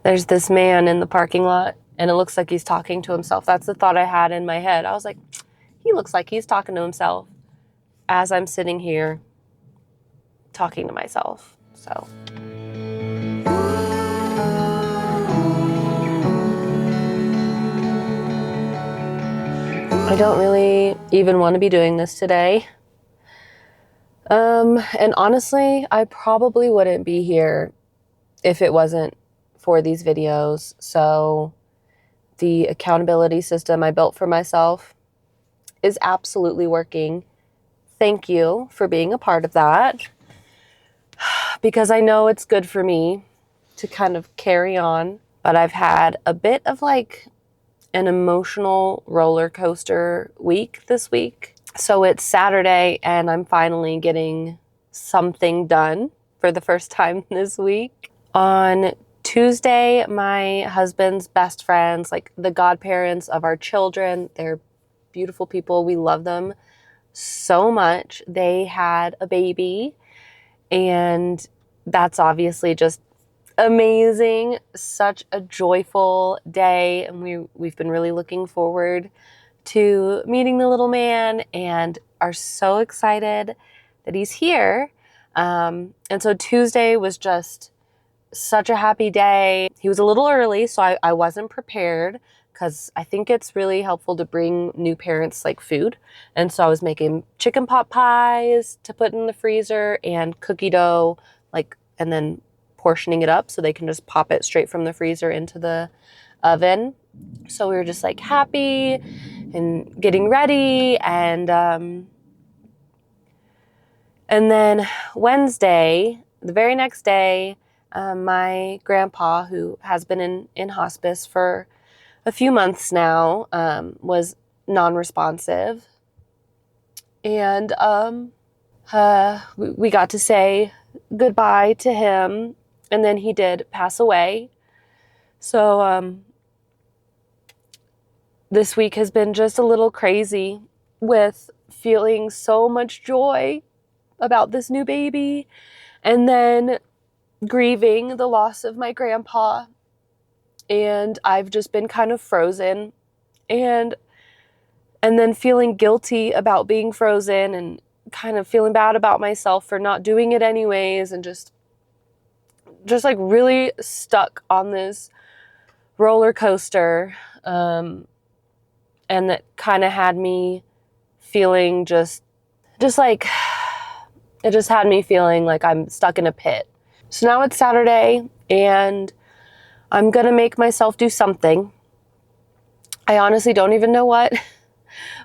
there's this man in the parking lot and it looks like he's talking to himself. That's the thought I had in my head. I was like, he looks like he's talking to himself as I'm sitting here talking to myself. So I don't really even want to be doing this today. And honestly, I probably wouldn't be here if it wasn't for these videos. So the accountability system I built for myself is absolutely working. Thank you for being a part of that, because I know it's good for me to kind of carry on, but I've had a bit of like an emotional roller coaster week this week. So it's Saturday and I'm finally getting something done for the first time this week. On Tuesday, my husband's best friends, like the godparents of our children, they're beautiful people. We love them so much. They had a baby, and that's obviously just amazing. Such a joyful day, and we've been really looking forward to meeting the little man and are so excited that he's here. And so Tuesday was just such a happy day. He was a little early, so I wasn't prepared, because I think it's really helpful to bring new parents like food. And so I was making chicken pot pies to put in the freezer and cookie dough, and then portioning it up so they can just pop it straight from the freezer into the oven. So we were just like happy and getting ready. And then Wednesday, the very next day, my grandpa, who has been in hospice for a few months now, was non-responsive. And we got to say goodbye to him, and then he did pass away. So this week has been just a little crazy, with feeling so much joy about this new baby, and then grieving the loss of my grandpa. And I've just been kind of frozen, and then feeling guilty about being frozen, and kind of feeling bad about myself for not doing it anyways, and just like really stuck on this roller coaster. And that kind of had me feeling just like, it just had me feeling like I'm stuck in a pit. So now it's Saturday, and I'm going to make myself do something. I honestly don't even know what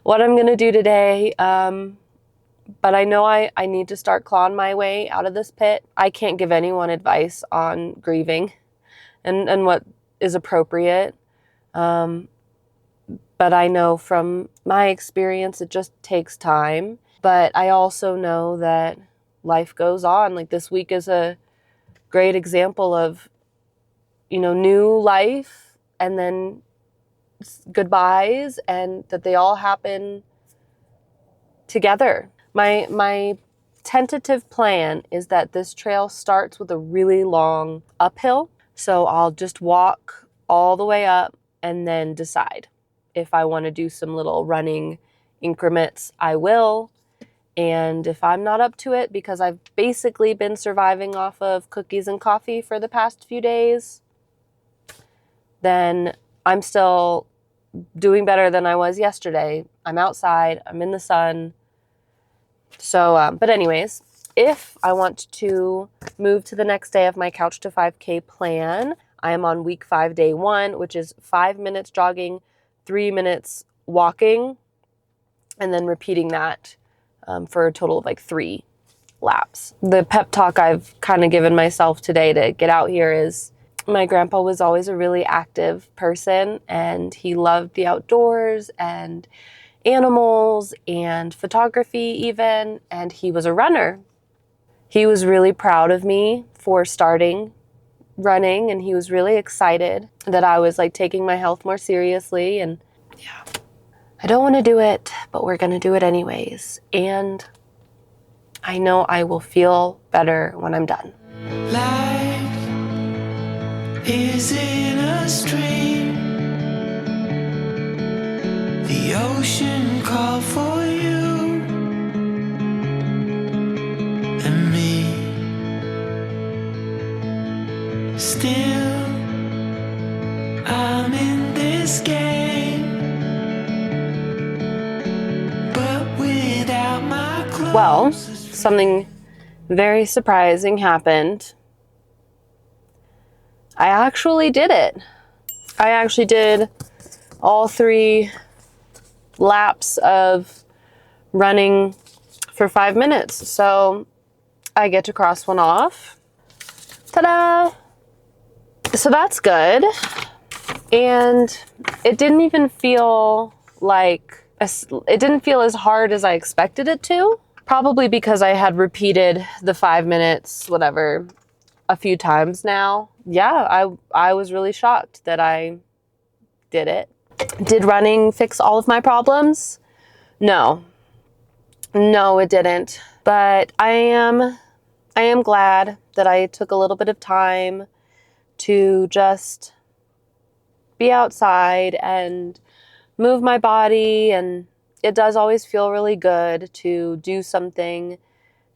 I'm going to do today. But I know I need to start clawing my way out of this pit. I can't give anyone advice on grieving and what is appropriate. But I know from my experience, it just takes time. But I also know that life goes on. Like, this week is a great example of, new life, and then goodbyes, and that they all happen together. My tentative plan is that this trail starts with a really long uphill. So I'll just walk all the way up and then decide if I want to do some little running increments. I will. And if I'm not up to it, because I've basically been surviving off of cookies and coffee for the past few days, then I'm still doing better than I was yesterday. I'm outside, I'm in the sun. So, but anyways, if I want to move to the next day of my Couch to 5K plan, I am on week 5, day 1, which is 5 minutes jogging, 3 minutes walking, and then repeating that for a total of like 3 laps. The pep talk I've kind of given myself today to get out here is, my grandpa was always a really active person, and he loved the outdoors and animals and photography even, and he was a runner. He was really proud of me for starting running, and he was really excited that I was like taking my health more seriously. And yeah, I don't want to do it, but we're going to do it anyways. And I know I will feel better when I'm done. is in a stream. The ocean called for you and me. Still, I'm in this game, but without my clothes. Well, something very surprising happened. I actually did it. I actually did all 3 laps of running for 5 minutes. So I get to cross one off. Ta-da! So that's good. And it didn't even feel like, it didn't feel as hard as I expected it to. Probably because I had repeated the 5 minutes, whatever, a few times now. Yeah, I was really shocked that I did it. Did running fix all of my problems? No. No, it didn't. But I am glad that I took a little bit of time to just be outside and move my body, and it does always feel really good to do something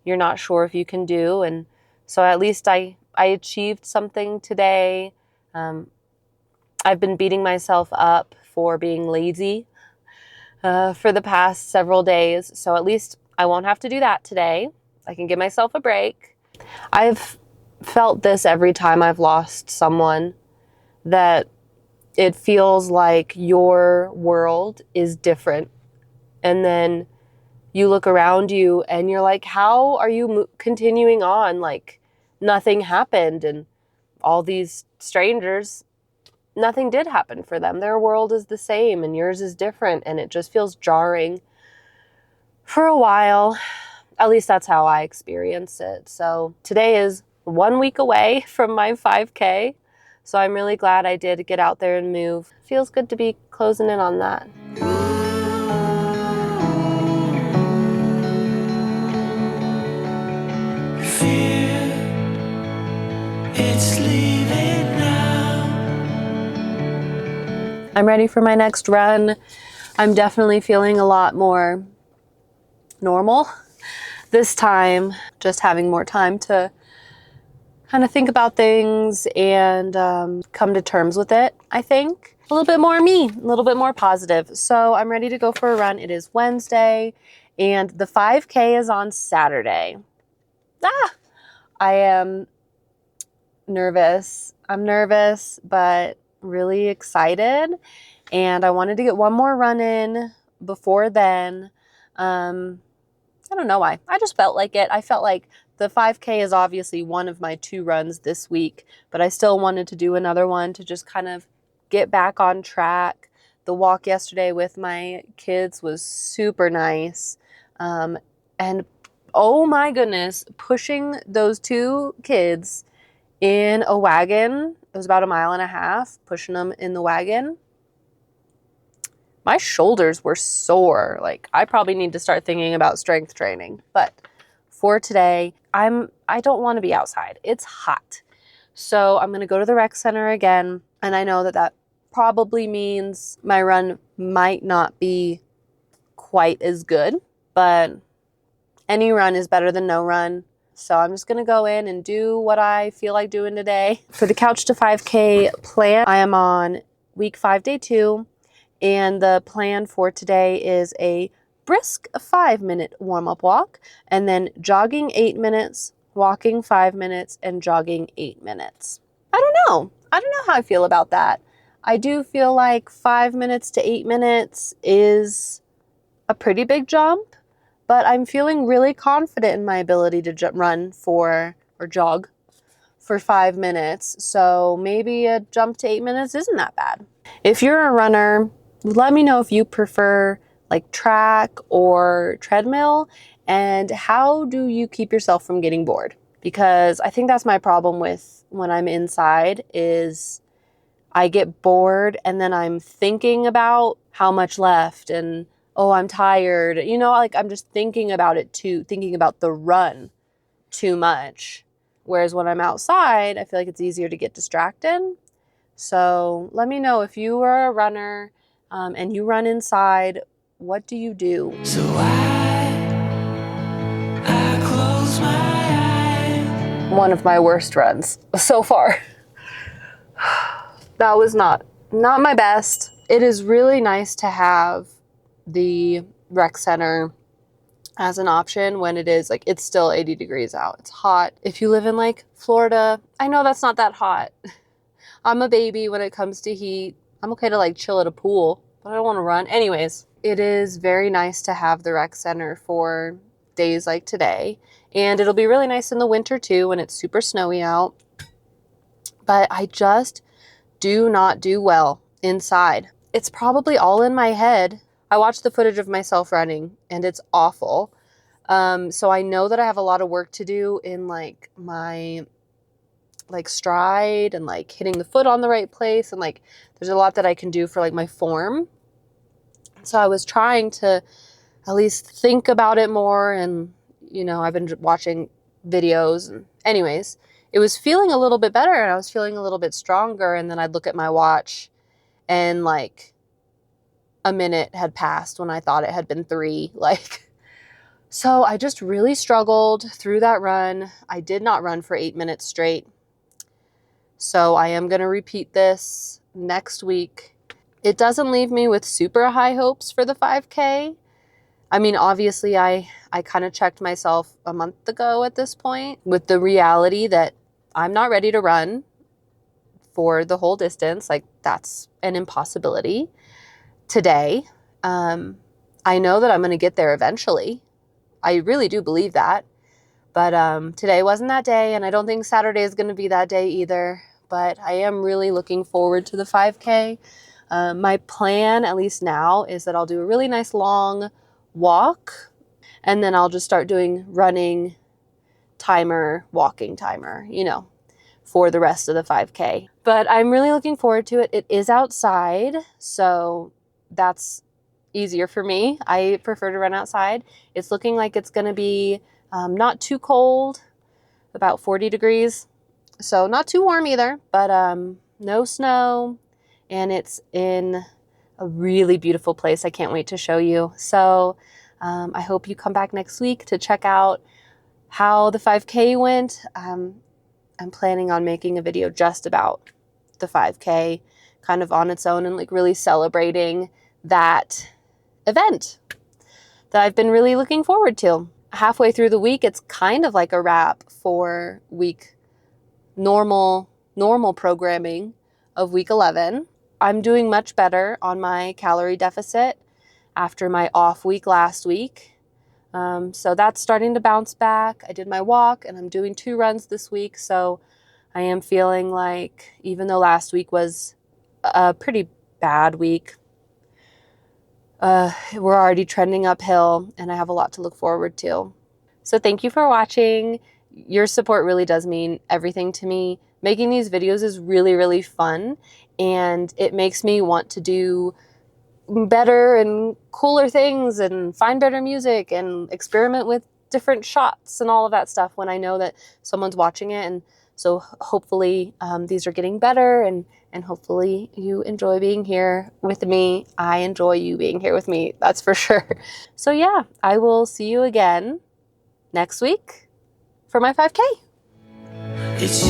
you're not sure if you can do. And so at least I achieved something today. I've been beating myself up for being lazy for the past several days. So at least I won't have to do that today. I can give myself a break. I've felt this every time I've lost someone, that it feels like your world is different. And then you look around you and you're like, how are you continuing on? Like nothing happened, and all these strangers, nothing did happen for them. Their world is the same and yours is different, and it just feels jarring for a while. At least that's how I experienced it. So today is 1 week away from my 5K. So I'm really glad I did get out there and move. Feels good to be closing in on that. Fear, it's leaving now. I'm ready for my next run. I'm definitely feeling a lot more normal this time, just having more time to kind of think about things and come to terms with it, I think. A little bit more me, a little bit more positive. So I'm ready to go for a run. It is Wednesday and the 5K is on Saturday. I am nervous. I'm nervous, but really excited. And I wanted to get one more run in before then. I don't know why. I just felt like it. I felt like the 5K is obviously one of my 2 runs this week, but I still wanted to do another one to just kind of get back on track. The walk yesterday with my kids was super nice. And oh my goodness, pushing those 2 kids in a wagon, it was about 1.5 miles, pushing them in the wagon. My shoulders were sore. Like, I probably need to start thinking about strength training. But for today, I don't want to be outside. It's hot. So I'm going to go to the rec center again. And I know that that probably means my run might not be quite as good, but any run is better than no run. So I'm just going to go in and do what I feel like doing today. For the Couch to 5K plan, I am on week 5, day 2. And the plan for today is a brisk 5-minute warm-up walk, and then jogging 8 minutes, walking 5 minutes, and jogging 8 minutes. I don't know how I feel about that. I do feel like 5 minutes to 8 minutes is a pretty big jump, but I'm feeling really confident in my ability to run or jog for 5 minutes. So maybe a jump to 8 minutes isn't that bad. If you're a runner, let me know if you prefer like track or treadmill, and how do you keep yourself from getting bored? Because I think that's my problem with when I'm inside is I get bored and then I'm thinking about how much left and, oh, I'm tired. You know, like I'm just thinking about the run too much. Whereas when I'm outside, I feel like it's easier to get distracted. So let me know if you are a runner and you run inside, what do you do? So I close my eyes. One of my worst runs so far. That was not my best. It is really nice to have the rec center as an option when it is like, it's still 80 degrees out. It's hot. If you live in like Florida, I know that's not that hot. I'm a baby when it comes to heat. I'm okay to like chill at a pool, but I don't want to run. Anyways, it is very nice to have the rec center for days like today. And it'll be really nice in the winter too when it's super snowy out. But I just do not do well inside. It's probably all in my head. I watched the footage of myself running and it's awful. So I know that I have a lot of work to do in like my like stride and like hitting the foot on the right place, and like there's a lot that I can do for like my form. So I was trying to at least think about it more, and you know, I've been watching videos, and anyways, it was feeling a little bit better and I was feeling a little bit stronger, and then I'd look at my watch and like a minute had passed when I thought it had been 3. Like, so I just really struggled through that run. I did not run for 8 minutes straight. So I am going to repeat this next week. It doesn't leave me with super high hopes for the 5K. I mean, obviously I kind of checked myself a month ago at this point with the reality that I'm not ready to run for the whole distance. Like, that's an impossibility today. I know that I'm going to get there eventually. I really do believe that. But today wasn't that day, and I don't think Saturday is going to be that day either. But I am really looking forward to the 5K. My plan, at least now, is that I'll do a really nice long walk, and then I'll just start doing running timer, walking timer, you know, for the rest of the 5K. But I'm really looking forward to it. It is outside, so that's easier for me. I prefer to run outside. It's looking like it's going to be not too cold, about 40 degrees. So not too warm either, but no snow. And it's in a really beautiful place. I can't wait to show you. So I hope you come back next week to check out how the 5K went. I'm planning on making a video just about the 5K kind of on its own and like really celebrating that event that I've been really looking forward to. Halfway through the week, it's kind of like a wrap for week normal programming of week 11. I'm doing much better on my calorie deficit after my off week last week. So that's starting to bounce back. I did my walk and I'm doing 2 runs this week. So I am feeling like, even though last week was a pretty bad week, we're already trending uphill and I have a lot to look forward to. So thank you for watching. Your support really does mean everything to me. Making these videos is really, really fun, and it makes me want to do better and cooler things and find better music and experiment with different shots and all of that stuff when I know that someone's watching it. And so hopefully these are getting better, and hopefully you enjoy being here with me. I enjoy you being here with me, that's for sure. So yeah, I will see you again next week for my 5K. It's